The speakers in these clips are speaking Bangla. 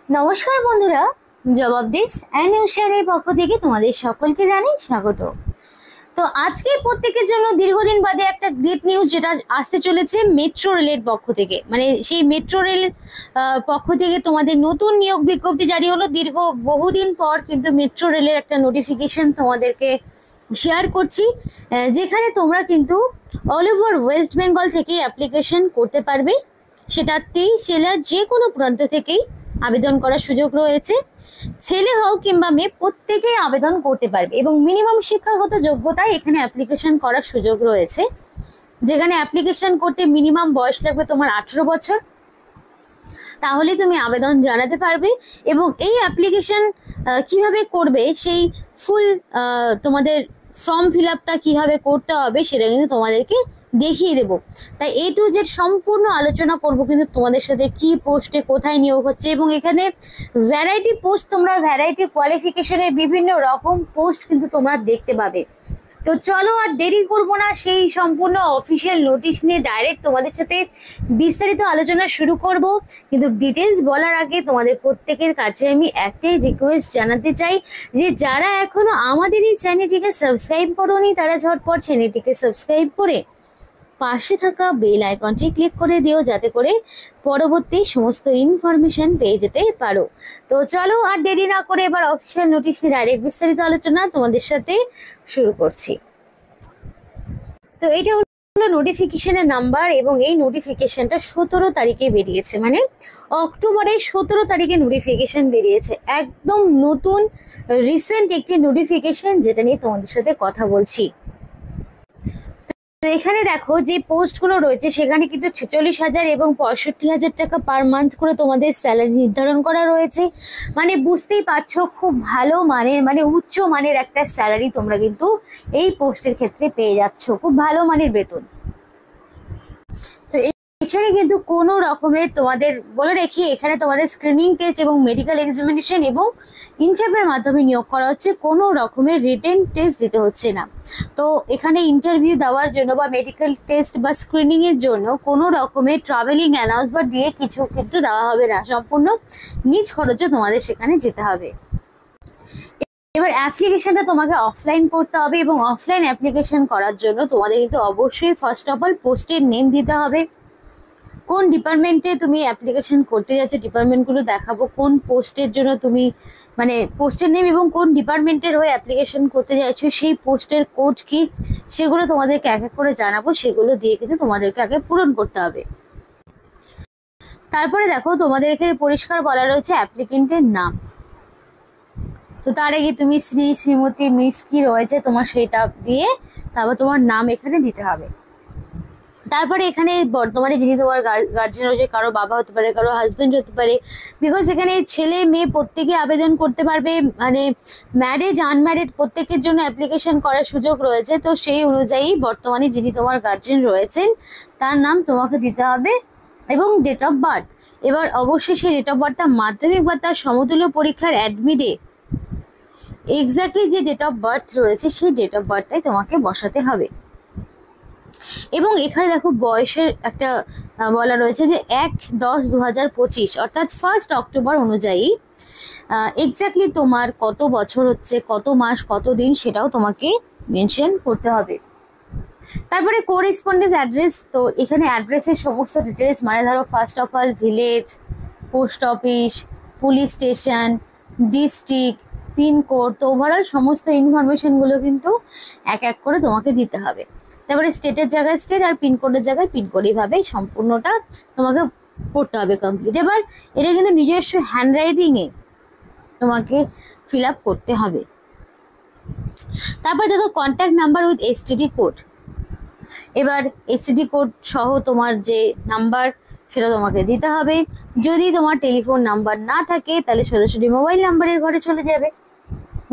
নমস্কার বন্ধুরা, জবাব দিস অ্যানিউশনের পক্ষ থেকে তোমাদের সকলকে জানাই স্বাগত। তো আজকে প্রত্যেকের জন্য দীর্ঘদিন বাদে একটা গ্রেট নিউজ যেটা আসতে চলেছে মেট্রো রেলের পক্ষ থেকে। মানে সেই মেট্রো রেল পক্ষ থেকে তোমাদের নতুন নিয়োগ বিজ্ঞপ্তি জারি হলো। বহুদিন পর কিন্তু মেট্রো রেলের একটা নোটিফিকেশন তোমাদেরকে শেয়ার করছি, যেখানে তোমরা কিন্তু অল ওভার ওয়েস্ট বেঙ্গল থেকে অ্যাপ্লিকেশন করতে পারবে। সেটা 23 জেলার যে কোনো প্রান্ত থেকেই আবেদন করার সুযোগ রয়েছে। ছেলে হোক কিংবা মেয়ে, প্রত্যেকেই আবেদন করতে পারবে এবং মিনিমাম শিক্ষাগত যোগ্যতায় এখানে অ্যাপ্লিকেশন করার সুযোগ রয়েছে। যেখানে অ্যাপ্লিকেশন করতে মিনিমাম বয়স লাগবে তোমার 18 বছর, তাহলে তুমি আবেদন জানাতে পারবে। এবং এই অ্যাপ্লিকেশন কিভাবে করবে, সেই ফুল তোমাদের ফর্ম ফিল আপটা কীভাবে করতে হবে সেটা কিন্তু তোমাদেরকে দেখিয়ে দেবো। তাই A to Z সম্পূর্ণ আলোচনা করব কিন্তু তোমাদের সাথে, কি পোস্টে কোথায় নিয়োগ হচ্ছে। এবং এখানে ভ্যারাইটি পোস্ট, তোমরা ভ্যারাইটি কোয়ালিফিকেশনের বিভিন্ন রকম পোস্ট কিন্তু তোমরা দেখতে পাবে। তো চলো আর দেরি করব না, সেই সম্পূর্ণ অফিসিয়াল নোটিশ নিয়ে ডাইরেক্ট তোমাদের সাথে বিস্তারিত আলোচনা শুরু করব। কিন্তু ডিটেলস বলার আগে তোমাদের প্রত্যেকের কাছে আমি একটাই রিকোয়েস্ট জানাতে চাই, যে যারা এখনো আমাদের এই চ্যানেলটিকে সাবস্ক্রাইব করোনি তারা ঝটপট চ্যানেলটিকে সাবস্ক্রাইব করে পাশে থাকা বেল আইকনটি ক্লিক করে দিও, যাতে করে পরবর্তী সমস্ত ইনফরমেশন পেয়ে যেতে পারো। তো চলো আর দেরি না করে এবার অফিসিয়াল নোটিশ নিয়ে ডাইরেক্ট বিস্তারিত আলোচনা তোমাদের সাথে শুরু করছি। তো এটা হলো নোটিফিকেশনের নাম্বার এবং এই নোটিফিকেশনটা 17 তারিখে বেরিয়েছে, মানে অক্টোবরের 17 তারিখে নোটিফিকেশন বেরিয়েছে। একদম নতুন রিসেন্ট একটি নোটিফিকেশন, যেটা নিয়ে তোমাদের সাথে কথা বলছি। তো এখানে দেখো যে পোস্টগুলো রয়েছে সেখানে কিন্তু 46,000 এবং 65,000 টাকা পার মান্থ করে তোমাদের স্যালারি নির্ধারণ করা রয়েছে। মানে বুঝতেই পারছো, খুব ভালো মানের, মানে উচ্চ মানের একটা স্যালারি তোমরা কিন্তু এই পোস্টের ক্ষেত্রে পেয়ে যাচ্ছ, খুব ভালো মানের বেতন। তো এখানে কিন্তু কোনো রকমের, তোমাদের বলে রেখি, এখানে তোমাদের স্ক্রিনিং টেস্ট এবং মেডিকেল এক্সামিনেশন এবং ইন্টারভিউর মাধ্যমে নিয়োগ করা হচ্ছে, কোনো রকমের রিটেন টেস্ট দিতে হচ্ছে না। তো এখানে ইন্টারভিউ দেওয়ার জন্য বা মেডিকেল টেস্ট বা স্ক্রিনিং এর জন্য কোনো রকমের ট্রাভেলিং অ্যালাউন্স বা দিয়ে কিছু কিন্তু দেওয়া হবে না, সম্পূর্ণ নিজ খরচে তোমাদের সেখানে যেতে হবে। এবার অ্যাপ্লিকেশনটা তোমাকে অফলাইন করতে হবে এবং অফলাইন অ্যাপ্লিকেশন করার জন্য তোমাদের কিন্তু অবশ্যই ফার্স্ট অফ অল পোস্টের নেম দিতে হবে। কোন ডিপার্টমেন্টে তুমি অ্যাপ্লিকেশন করতে যাচ্ছ ডিপার্টমেন্টগুলো দেখাবো, কোন পোস্টের জন্য তুমি, মানে পোস্টের নেম এবং কোন ডিপার্টমেন্টের হয়ে অ্যাপ্লিকেশন করতে যাচ্ছো, সেই পোস্টের কোড কি, সেগুলো তোমাদেরকে এক এক করে জানাবো। সেগুলো দিয়ে কিন্তু তোমাদেরকে আগে পূরণ করতে হবে। তারপরে দেখো তোমাদের এখানে পরিষ্কার বলা রয়েছে অ্যাপ্লিকেন্টের নাম। তো তার আগে তুমি শ্রী, শ্রীমতী, মিস কি রয়েছে তোমার সেটা দিয়ে তারপর তোমার নাম এখানে দিতে হবে। তারপরে এখানে বর্তমানে যিনি তোমার গার্জেন রয়েছে, কারো বাবা হতে পারে, কারো হাজবেন্ড হতে পারে, বিকজ এখানে ছেলে মেয়ে প্রত্যেকে আবেদন করতে পারবে। মানে ম্যারিড আনম্যারিড প্রত্যেকের জন্য অ্যাপ্লিকেশন করার সুযোগ রয়েছে। তো সেই অনুযায়ী বর্তমানে যিনি তোমার গার্জেন রয়েছেন তার নাম তোমাকে দিতে হবে এবং ডেট অফ বার্থ। এবার অবশ্যই সেই ডেট অফ বার্থটা মাধ্যমিক বা তার সমতুল্য পরীক্ষার অ্যাডমিটে এক্স্যাক্টলি যে ডেট অফ বার্থ রয়েছে সেই ডেট অফ বার্থটাই তোমাকে বসাতে হবে। এবং এখানে দেখো বয়সের একটা বলা রয়েছে যে 1/10/2025 অর্থাৎ 1 অক্টোবর অনুযায়ী এক্স্যাক্টলি তোমার কত বছর হচ্ছে, কত মাস, কত দিন, সেটাও তোমাকে মেনশন করতে হবে। তারপরে কোরেসপন্ডেন্স অ্যাড্রেস। তো এখানে অ্যাড্রেসের সমস্ত ডিটেলস, মানে ধরো first of all village, post office, police station, district, pincode, তো ওভারঅল সমস্ত ইনফরমেশনগুলো কিন্তু এক এক করে তোমাকে দিতে হবে। তারপরে স্টেটের জায়গায় স্টেট আর পিনকোডের জায়গায় পিনকোড, এইভাবে সম্পূর্ণটা তোমাকে পড়তে হবে কমপ্লিট। এবার এটা কিন্তু নিজস্ব হ্যান্ডরাইটিংয়ে তোমাকে ফিল আপ করতে হবে। তারপর দেখো contact number with STD code. এবার এসটিডি কোড সহ তোমার যে নাম্বার সেটা তোমাকে দিতে হবে। যদি তোমার টেলিফোন নাম্বার না থাকে তাহলে সরাসরি মোবাইল নাম্বারের ঘরে চলে যাবে।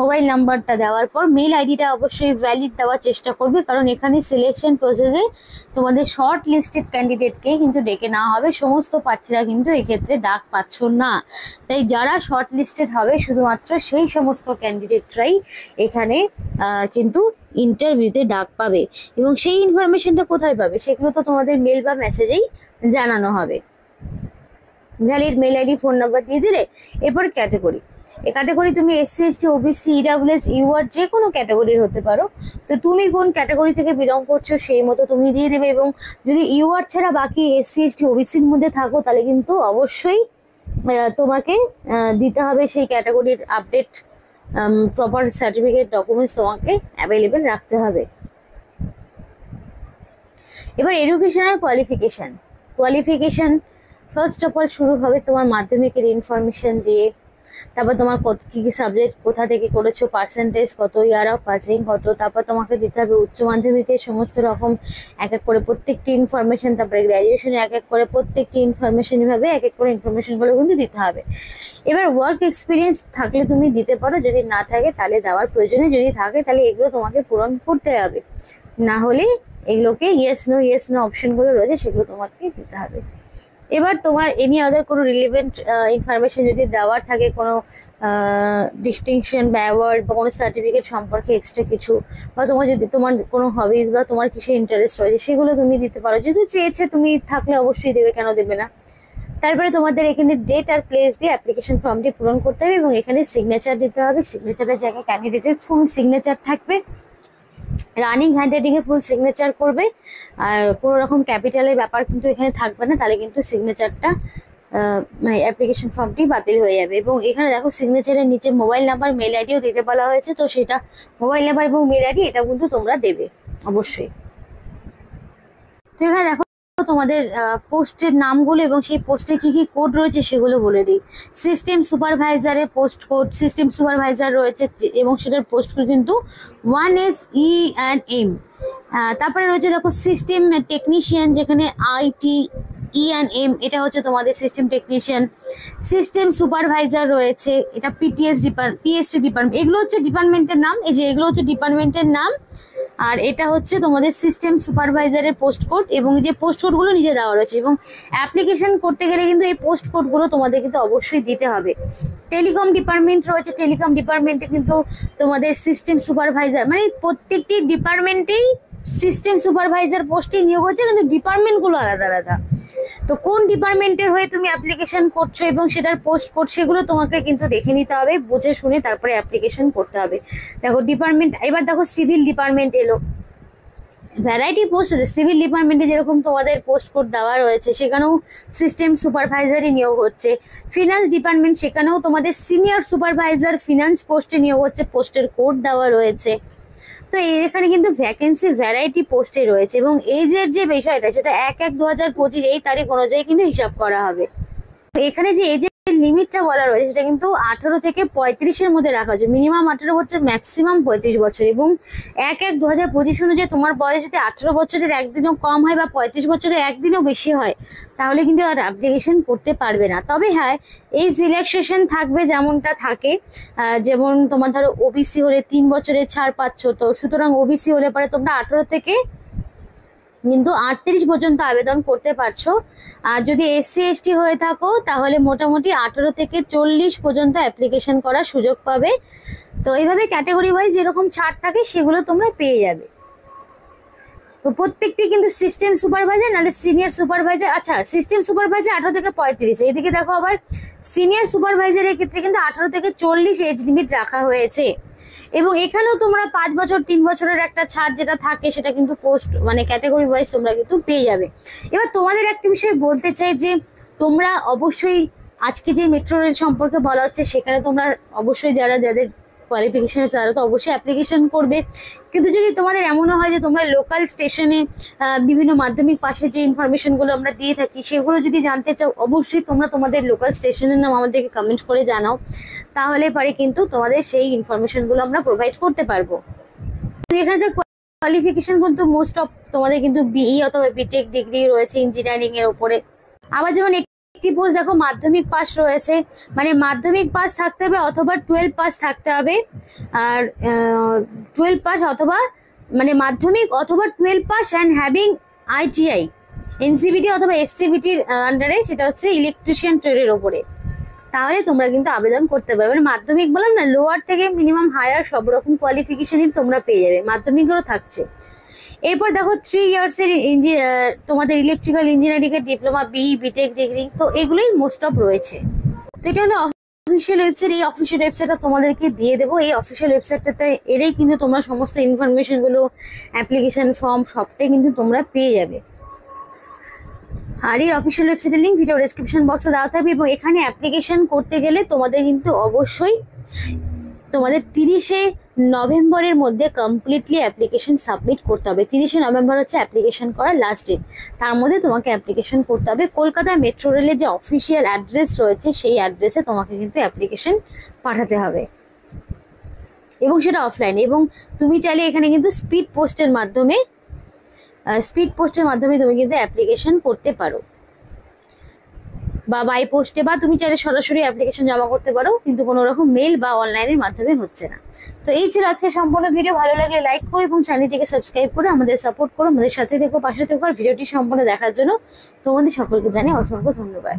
মোবাইল নাম্বারটা দেওয়ার পর মেল আইডিটা অবশ্যই ভ্যালিড দেওয়ার চেষ্টা করবে, কারণ এখানে সিলেকশন প্রসেসে তোমাদের শর্ট লিস্টেড ক্যান্ডিডেটকে কিন্তু ডেকে নেওয়া হবে। সমস্ত প্রার্থীরা কিন্তু এক্ষেত্রে ডাক পাচ্ছ না, তাই যারা শর্ট লিস্টেড হবে শুধুমাত্র সেই সমস্ত ক্যান্ডিডেটরাই এখানে কিন্তু ইন্টারভিউতে ডাক পাবে। এবং সেই ইনফরমেশনটা কোথায় পাবে, সেগুলো তো তোমাদের মেল বা মেসেজেই জানানো হবে। Valid mail ID phone number দিয়ে দিলে। এরপর ক্যাটাগরি, এই ক্যাটাগরি তুমি SC ST OBC EWS UR যে কোনো ক্যাটাগরির হতে পারো। তো তুমি কোন ক্যাটাগরি থেকে বিলং করছো সেই মতো তুমি দিয়ে দেবে। এবং যদি ইউআর ছাড়া বাকি এসসি এসটি ওবিসির মধ্যে থাকো তাহলে কিন্তু অবশ্যই তোমাকে দিতে হবে সেই ক্যাটাগরির আপডেট প্রপার সার্টিফিকেট ডকুমেন্টস তোমাকে অ্যাভেলেবেল রাখতে হবে। এবার educational qualification first of all শুরু হবে তোমার মাধ্যমিকের ইনফরমেশন দিয়ে। তারপর তোমার কত কী কী সাবজেক্ট কোথা থেকে করেছো, পার্সেন্টেজ কত, ইয়ার অফ পাসিং কত, তারপর তোমাকে দিতে হবে উচ্চ মাধ্যমিকের সমস্ত রকম এক এক করে প্রত্যেকটি ইনফরমেশন, তারপরে গ্র্যাজুয়েশনে এক এক করে প্রত্যেকটি ইনফরমেশন, এভাবে এক এক করে ইনফরমেশনগুলো কিন্তু দিতে হবে। এবার ওয়ার্ক এক্সপিরিয়েন্স থাকলে তুমি দিতে পারো, যদি না থাকে তাহলে দেওয়ার প্রয়োজনে, যদি থাকে তাহলে এগুলো তোমাকে পূরণ করতে হবে, না হলে এগুলোকে ইয়েস নো অপশনগুলো রয়েছে সেগুলো তোমাকে দিতে হবে। এবার তোমার এনি আদার কোনো রিলেভেন্ট ইনফরমেশন যদি দেওয়ার থাকে, কোনো ডিস্টিংশন বা অ্যাওয়ার্ড বা কোনো সার্টিফিকেট সম্পর্কে এক্সট্রা কিছু, বা তোমার যদি তোমার কোনো হবিজ বা তোমার কিসে ইন্টারেস্ট রয়েছে সেগুলো তুমি দিতে পারো। যেহেতু চেয়েছে তুমি থাকলে অবশ্যই দেবে, কেন দেবে না। তারপরে তোমাদের এখানে ডেট আর প্লেস দিয়ে অ্যাপ্লিকেশন ফর্মটি পূরণ করতে হবে এবং এখানে সিগনেচার দিতে হবে। সিগনেচারের জায়গায় ক্যান্ডিডেটের ফুল সিগনেচার থাকবে, রানিং হ্যান্ডরাইটিংয়ে ফুল সিগনেচার করবে, আর কোনো রকম ক্যাপিটালের ব্যাপার কিন্তু এখানে থাকবে না, তাহলে কিন্তু সিগনেচারটা মানে অ্যাপ্লিকেশন ফর্মটি বাতিল হয়ে যাবে। এবং এখানে দেখো সিগনেচারের নিচে মোবাইল নাম্বার মেল আইডিও দিতে বলা হয়েছে, তো সেটা মোবাইল নাম্বার এবং মেল আইডি এটা কিন্তু তোমরা দেবে অবশ্যই। তো এখানে দেখো তোমাদের পোস্টের নামগুলো এবং সেই পোস্টে কি কি কোড রয়েছে সেগুলো বলে দিই। সিস্টেম সুপারভাইজারের পোস্ট কোড, সিস্টেম সুপারভাইজার রয়েছে এবং সেটার পোস্ট কোড কিন্তু 1SE&M। তারপরে রয়েছে দেখো সিস্টেম টেকনিশিয়ান, যেখানে ITE&M, এটা হচ্ছে তোমাদের সিস্টেম টেকনিশিয়ান। সিস্টেম সুপারভাইজার রয়েছে, এটা PST ডিপার্টমেন্ট, এগুলো হচ্ছে ডিপার্টমেন্টের নাম, এই যে এগুলো হচ্ছে ডিপার্টমেন্টের নাম, আর এটা হচ্ছে তোমাদের সিস্টেম সুপারভাইজারের পোস্ট কোড। এবং যে পোস্ট কোডগুলো নিজে দেওয়া রয়েছে, এবং অ্যাপ্লিকেশন করতে গেলে কিন্তু এই পোস্ট কোডগুলো তোমাদের কিন্তু অবশ্যই দিতে হবে। টেলিকম ডিপার্টমেন্ট রয়েছে, টেলিকম ডিপার্টমেন্টে কিন্তু তোমাদের সিস্টেম সুপারভাইজার, মানে প্রত্যেকটি ডিপার্টমেন্টেই সিস্টেম সুপারভাইজার পোস্টে নিয়োগ হচ্ছে, কিন্তু ডিপার্টমেন্টগুলো আলাদা আলাদা। তো কোন ডিপার্টমেন্টের হয়ে তুমি অ্যাপ্লিকেশন করছো এবং সেটার পোস্ট কোড সেগুলো তোমাকে কিন্তু দেখে নিতে হবে, বুঝে শুনে তারপরে অ্যাপ্লিকেশন করতে হবে। দেখো ডিপার্টমেন্ট, এবার দেখো সিভিল ডিপার্টমেন্ট এলো, ভ্যারাইটি পোস্ট আছে। সিভিল ডিপার্টমেন্টে যেরকম তোমাদের পোস্ট কোড দেওয়া রয়েছে সেখানেও সিস্টেম সুপারভাইজারই নিয়োগ হচ্ছে। ফিনান্স ডিপার্টমেন্ট, সেখানেও তোমাদের সিনিয়র সুপারভাইজার ফিনান্স পোস্টে নিয়োগ হচ্ছে, পোস্টের কোড দেওয়া রয়েছে। তো এখানে কিন্তু ভ্যাকেন্সি ভ্যারাইটি পোস্টে রয়েছে এবং এজের যে বিষয়টা সেটা 1/1/2025 এই তারিখ অনুযায়ী কিন্তু হিসাব করা হবে। তো এখানে যে এজের লিমিটটা বলা রয়েছে সেটা কিন্তু 18 থেকে 35-এর মধ্যে রাখা হচ্ছে, মিনিমাম 18 বছর, ম্যাক্সিমাম 35 বছর। এবং 1/1/2025 অনুযায়ী তোমার বয়স যদি 18 বছরের একদিনও কম হয় বা 35 বছরের একদিনও বেশি হয় তাহলে কিন্তু আর অ্যাপ্লিকেশন করতে পারবে না। তবে হ্যাঁ, এই রিল্যাক্সেশন থাকবে যেমনটা থাকে, যেমন তোমার ধরো ওবিসি হলে 3 বছরের ছাড় পাচ্ছ, তো সুতরাং ওবিসি হলে পরে তোমরা 18 থেকে কিন্তু 38 পর্যন্ত আবেদন করতে পারছো। আর যদি এসসি এসটি হয়ে থাকো তাহলে মোটামুটি 18 থেকে 40 পর্যন্ত অ্যাপ্লিকেশন করার সুযোগ পাবে। তো এইভাবে ক্যাটাগরি ওয়াইজ যেরকম ছাড় থাকে সেগুলো তোমরা পেয়ে যাবে। তো প্রত্যেকটি কিন্তু সিস্টেম সুপারভাইজার নাহলে সিনিয়র সুপারভাইজার, আচ্ছা সিস্টেম সুপারভাইজার 18 থেকে 35, এইদিকে দেখো আবার সিনিয়র সুপারভাইজারের ক্ষেত্রে কিন্তু 18 থেকে 40 এজ লিমিট রাখা হয়েছে। এবং এখানেও তোমরা 5 বছর 3 বছরের একটা ছাড় যেটা থাকে সেটা কিন্তু পোস্ট মানে ক্যাটাগরি ওয়াইজ তোমরা কিন্তু পেয়ে যাবে। এবার তোমাদের একটা বিষয় বলতে চাই যে তোমরা অবশ্যই আজকে যে মেট্রো রেল সম্পর্কে বলা হচ্ছে সেখানে তোমরা অবশ্যই যাদের কোয়ালিফিকেশন আছে তারা তো অবশ্যই অ্যাপ্লিকেশন করবে। কিন্তু যদি তোমাদের এমনও হয় যে তোমরা লোকাল স্টেশনে বিভিন্ন মাধ্যমিক পাশে যে ইনফরমেশনগুলো আমরা দিয়ে থাকি সেগুলো যদি জানতে চাও অবশ্যই তোমরা তোমাদের লোকাল স্টেশনের নাম আমাদেরকে কমেন্ট করে জানাও, তাহলে পারে কিন্তু তোমাদের সেই ইনফরমেশনগুলো আমরা প্রোভাইড করতে পারবো। এখানে কোয়ালিফিকেশন কিন্তু মোস্ট অফ তোমাদের কিন্তু বিই অথবা বিটেক ডিগ্রি রয়েছে ইঞ্জিনিয়ারিং এর উপরে। আবার যেমন একটি পোস্ট দেখো মাধ্যমিক পাস রয়েছে, মানে মাধ্যমিক পাস থাকতে হবে অথবা 12 পাস থাকতে হবে। আর 12 পাস অথবা মানে মাধ্যমিক অথবা 12 pass and having ITI NCVT অথবা SCVTর আন্ডারে, সেটা হচ্ছে ইলেকট্রিশিয়ান ট্রেডের ওপরে, তাহলে তোমরা কিন্তু আবেদন করতে পারবে। মানে মাধ্যমিক বললাম না, লোয়ার থেকে মিনিমাম হায়ার সব রকম কোয়ালিফিকেশনই তোমরা পেয়ে যাবে, মাধ্যমিকেরও থাকছে। এরপর দেখো 3 ইয়ার্সের তোমাদের ইলেকট্রিক্যাল ইঞ্জিনিয়ারিং এর ডিপ্লোমা, বিটেক ডিগ্রি, তো এগুলোই মোস্ট অফ রয়েছে। তো এটা হলো অফিসিয়াল ওয়েবসাইট। এই অফিসিয়াল ওয়েবসাইটটা তোমাদেরকে দিয়ে দেবো। এই অফিসিয়াল ওয়েবসাইটটাতে এলেই কিন্তু তোমরা সমস্ত ইনফরমেশন গুলো, অ্যাপ্লিকেশন ফর্ম সবটাই কিন্তু তোমরা পেয়ে যাবে। আর এই অফিসিয়াল ওয়েবসাইটের লিঙ্ক ভিডিও ডেসক্রিপশন বক্সে দেওয়া থাকবে। এবং এখানে অ্যাপ্লিকেশন করতে গেলে তোমাদের কিন্তু অবশ্যই তোমাদের 30শে নভেম্বরের মধ্যে কমপ্লিটলি অ্যাপ্লিকেশন সাবমিট করতে হবে। 30শে নভেম্বর হচ্ছে অ্যাপ্লিকেশন করার লাস্ট ডেট। তার মধ্যে তোমাকে অ্যাপ্লিকেশন করতে হবে। কলকাতা মেট্রো রেলের যে অফিসিয়াল অ্যাড্রেস রয়েছে সেই অ্যাড্রেসে তোমাকে কিন্তু অ্যাপ্লিকেশন পাঠাতে হবে, এবং সেটা অফলাইন। এবং তুমি চাইলে এখানে কিন্তু স্পিড পোস্টের মাধ্যমে তুমি কিন্তু অ্যাপ্লিকেশন করতে পারো, বা বাই পোস্টে, বা তুমি চাইলে সরাসরি অ্যাপ্লিকেশন জমা করতে পারো, কিন্তু কোনো রকম মেল বা অনলাইনের মাধ্যমে হচ্ছে না। তো এই ছিল আজকে সম্পূর্ণ ভিডিও। ভালো লাগলে লাইক করো এবং চ্যানেলটিকে সাবস্ক্রাইব করে আমাদের সাপোর্ট করো, আমাদের সাথে থেকো, পাশে থেকো। আর ভিডিওটি সম্পূর্ণ দেখার জন্য তোমাদের সকলকে জানাই অসংখ্য ধন্যবাদ।